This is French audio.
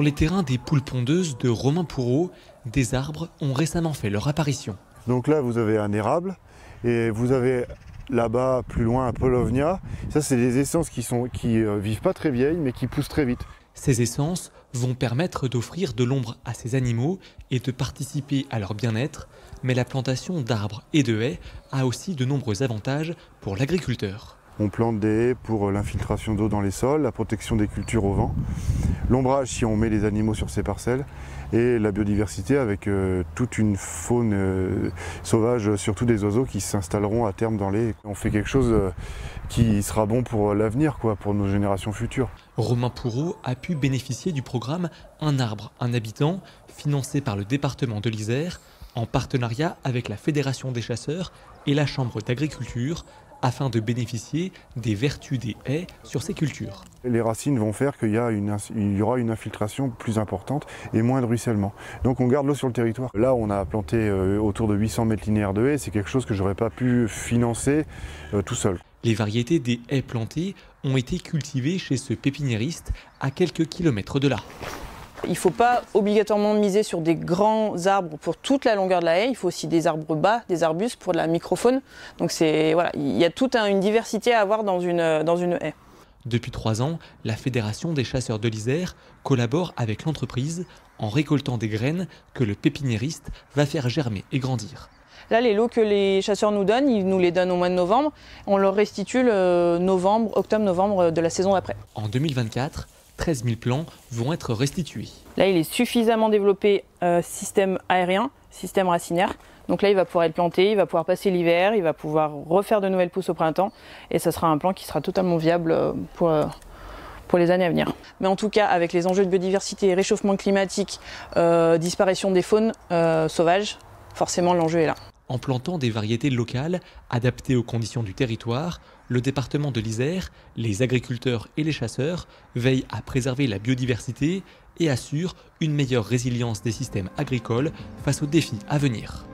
Sur les terrains des poules pondeuses de Romain Pourreau, des arbres ont récemment fait leur apparition. Donc là, vous avez un érable et vous avez là-bas, plus loin, un paulownia. Ça, c'est des essences qui vivent pas très vieilles, mais qui poussent très vite. Ces essences vont permettre d'offrir de l'ombre à ces animaux et de participer à leur bien-être, mais la plantation d'arbres et de haies a aussi de nombreux avantages pour l'agriculteur. On plante des haies pour l'infiltration d'eau dans les sols, la protection des cultures au vent, l'ombrage si on met les animaux sur ces parcelles et la biodiversité avec toute une faune sauvage, surtout des oiseaux qui s'installeront à terme dans les haies. On fait quelque chose qui sera bon pour l'avenir, pour nos générations futures. Romain Pourreau a pu bénéficier du programme Un arbre, un habitant, financé par le département de l'Isère, en partenariat avec la Fédération des chasseurs et la Chambre d'agriculture, afin de bénéficier des vertus des haies sur ces cultures. Les racines vont faire qu'il y aura une infiltration plus importante et moins de ruissellement. Donc on garde l'eau sur le territoire. Là, on a planté autour de 800 mètres linéaires de haies. C'est quelque chose que je n'aurais pas pu financer tout seul. Les variétés des haies plantées ont été cultivées chez ce pépiniériste à quelques kilomètres de là. Il ne faut pas obligatoirement miser sur des grands arbres pour toute la longueur de la haie. Il faut aussi des arbres bas, des arbustes pour de la microfaune. Donc voilà, il y a toute une diversité à avoir dans une haie. Depuis 3 ans, la Fédération des chasseurs de l'Isère collabore avec l'entreprise en récoltant des graines que le pépiniériste va faire germer et grandir. Là, les lots que les chasseurs nous donnent, ils nous les donnent au mois de novembre. On leur restitue le octobre-novembre de la saison d'après. En 2024, 13 000 plants vont être restitués. Là, il est suffisamment développé système aérien, système racinaire. Donc là, il va pouvoir être planté, il va pouvoir passer l'hiver, il va pouvoir refaire de nouvelles pousses au printemps. Et ça sera un plan qui sera totalement viable pour les années à venir. Mais en tout cas, avec les enjeux de biodiversité, réchauffement climatique, disparition des faunes sauvages, forcément l'enjeu est là. En plantant des variétés locales adaptées aux conditions du territoire, le département de l'Isère, les agriculteurs et les chasseurs veillent à préserver la biodiversité et assurent une meilleure résilience des systèmes agricoles face aux défis à venir.